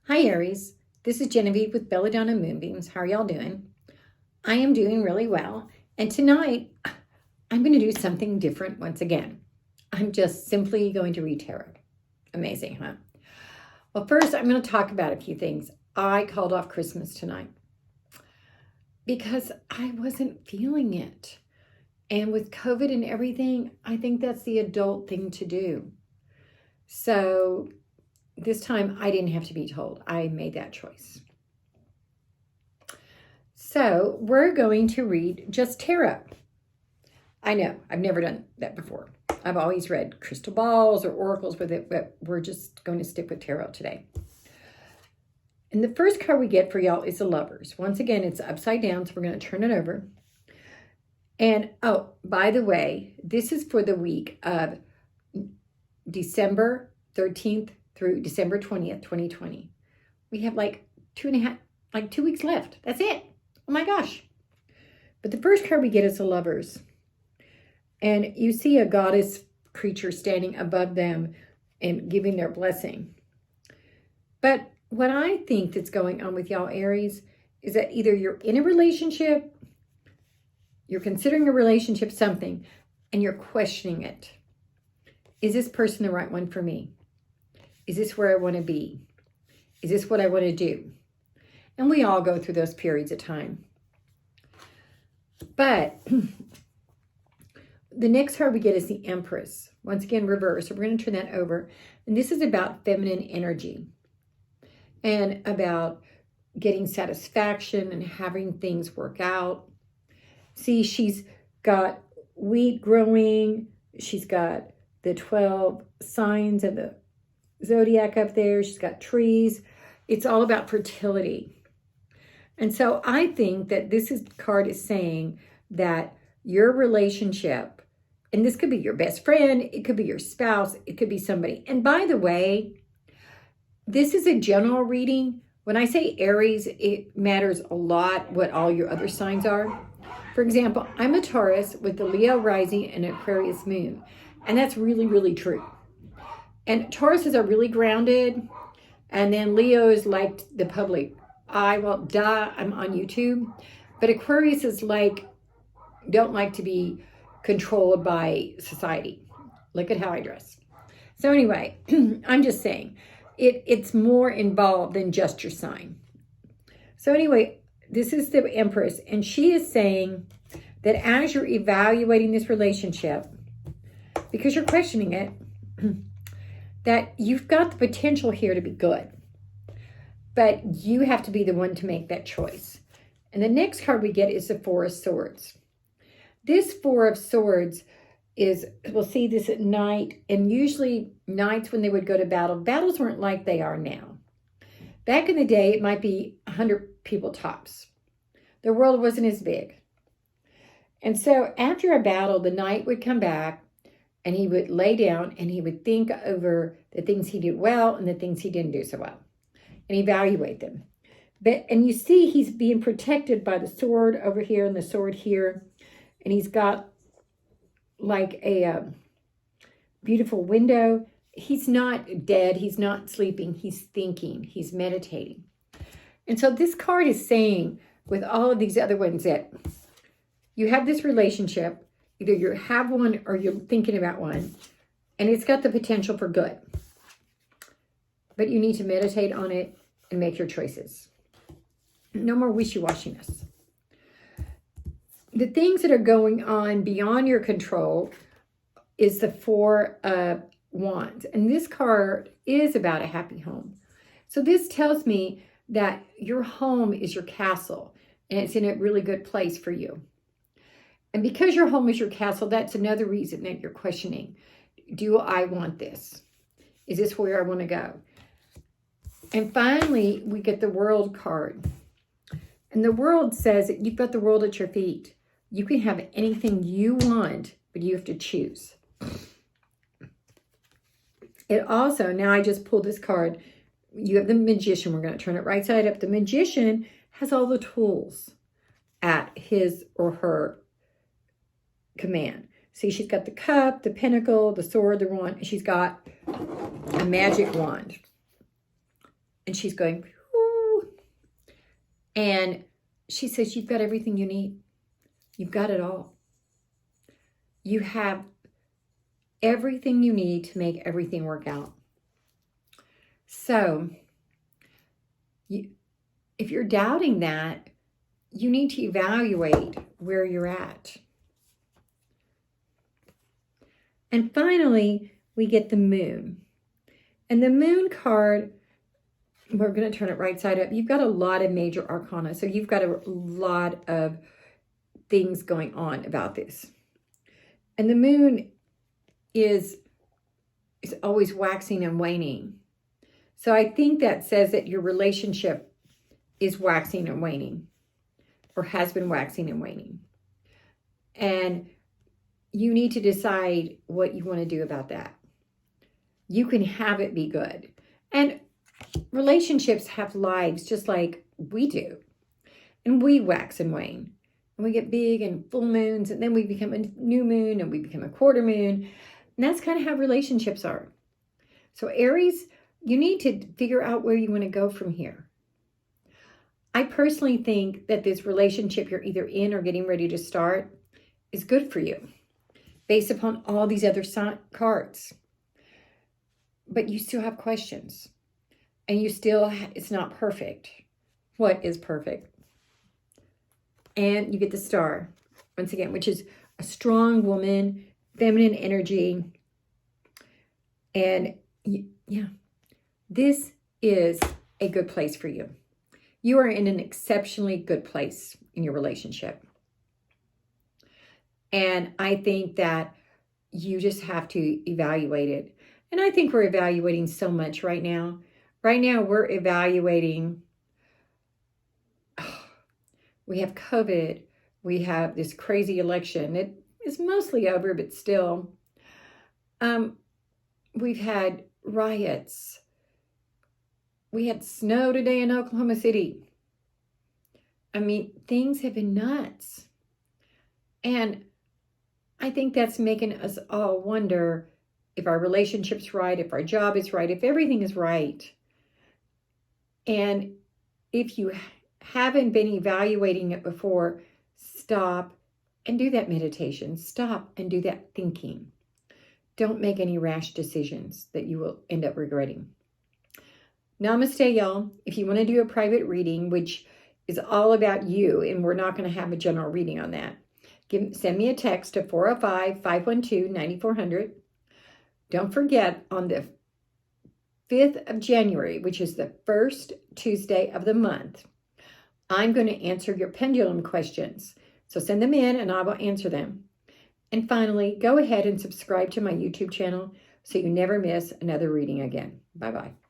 Hi Aries, this is Genevieve with Belladonna and Moonbeams. How are y'all doing? I am doing really well. And tonight, I'm going to do something different once again. I'm just simply going to read tarot. Amazing, huh? Well, first, I'm going to talk about a few things. I called off Christmas tonight because I wasn't feeling it. And with COVID and everything, I think that's the adult thing to do. So this time I didn't have to be told. I made that choice. So we're going to read just tarot. I know, I've never done that before. I've always read crystal balls or oracles with it, but we're just going to stick with tarot today. And the first card we get for y'all is the Lovers. Once again, it's upside down, so we're going to turn it over. And, oh, by the way, this is for the week of December 13th through December 20th, 2020. We have like 2 weeks left. That's it. Oh my gosh. But the first card we get is the Lovers. And you see a goddess creature standing above them and giving their blessing. But what I think that's going on with y'all, Aries, is that either you're in a relationship, you're considering a relationship something, and you're questioning it. Is this person the right one for me? Is this where I want to be? Is this what I want to do? And we all go through those periods of time. But the next card we get is the Empress. Once again, reverse. So we're going to turn that over. And this is about feminine energy and about getting satisfaction and having things work out. See, she's got wheat growing. She's got the 12 signs of the zodiac up there. She's got trees. It's all about fertility. And so I think that card is saying that your relationship, and this could be your best friend, it could be your spouse, it could be somebody. And by the way, this is a general reading. When I say Aries, it matters a lot what all your other signs are. For example, I'm a Taurus with the Leo rising and Aquarius moon. And that's really, really true. And Tauruses are really grounded. And then Leo is like the public eye. Well, I'm on YouTube. But Aquarius is don't like to be controlled by society. Look at how I dress. So anyway, I'm just saying, it's more involved than just your sign. So anyway, this is the Empress, and she is saying that as you're evaluating this relationship, because you're questioning it, that you've got the potential here to be good. But you have to be the one to make that choice. And the next card we get is the Four of Swords. This Four of Swords we'll see this at night, and usually nights when they would go to battle. Battles weren't like they are now. Back in the day, it might be 100 people tops. The world wasn't as big. And so after a battle, the knight would come back and he would lay down and he would think over the things he did well and the things he didn't do so well and evaluate them. And you see he's being protected by the sword over here and the sword here. And he's got like a beautiful window. He's not dead. He's not sleeping. He's thinking. He's meditating. And so this card is saying with all of these other ones that you have this relationship, either you have one or you're thinking about one, and it's got the potential for good. But you need to meditate on it and make your choices. No more wishy-washiness. The things that are going on beyond your control is the Four of Wands. And this card is about a happy home. So this tells me that your home is your castle and it's in a really good place for you. And because your home is your castle, that's another reason that you're questioning. Do I want this? Is this where I want to go? And finally, we get the World card. And the World says that you've got the world at your feet. You can have anything you want, but you have to choose. It also, now I just pulled this card. You have the Magician. We're going to turn it right side up. The Magician has all the tools at his or her command. See, she's got the cup, the pentacle, the sword, the wand. She's got a magic wand. And she's going, ooh. And she says, you've got everything you need. You've got it all. You have everything you need to make everything work out. So, if you're doubting that, you need to evaluate where you're at. And finally, we get the moon. And the moon card, we're going to turn it right side up. You've got a lot of major arcana. So you've got a lot of things going on about this. And the moon is always waxing and waning. So I think that says that your relationship is waxing and waning, or has been waxing and waning. And you need to decide what you want to do about that. You can have it be good. And relationships have lives just like we do. And we wax and wane. And we get big and full moons, and then we become a new moon, and we become a quarter moon. And that's kind of how relationships are. So Aries, you need to figure out where you want to go from here. I personally think that this relationship you're either in or getting ready to start is good for you, based upon all these other cards. But you still have questions. And you still, it's not perfect. What is perfect? And you get the star, once again, which is a strong woman, feminine energy. And yeah, this is a good place for you. You are in an exceptionally good place in your relationship. And I think that you just have to evaluate it. And I think we're evaluating so much right now. Right now, we're evaluating, we have COVID, we have this crazy election. It is mostly over, but still. We've had riots. We had snow today in Oklahoma City. I mean, things have been nuts. And I think that's making us all wonder if our relationship's right, if our job is right, if everything is right. And if you haven't been evaluating it before, stop and do that meditation. Stop and do that thinking. Don't make any rash decisions that you will end up regretting. Namaste, y'all. If you want to do a private reading, which is all about you, and we're not going to have a general reading on that, send me a text to 405-512-9400. Don't forget, on the 5th of January, which is the first Tuesday of the month, I'm going to answer your pendulum questions. So send them in and I will answer them. And finally, go ahead and subscribe to my YouTube channel so you never miss another reading again. Bye-bye.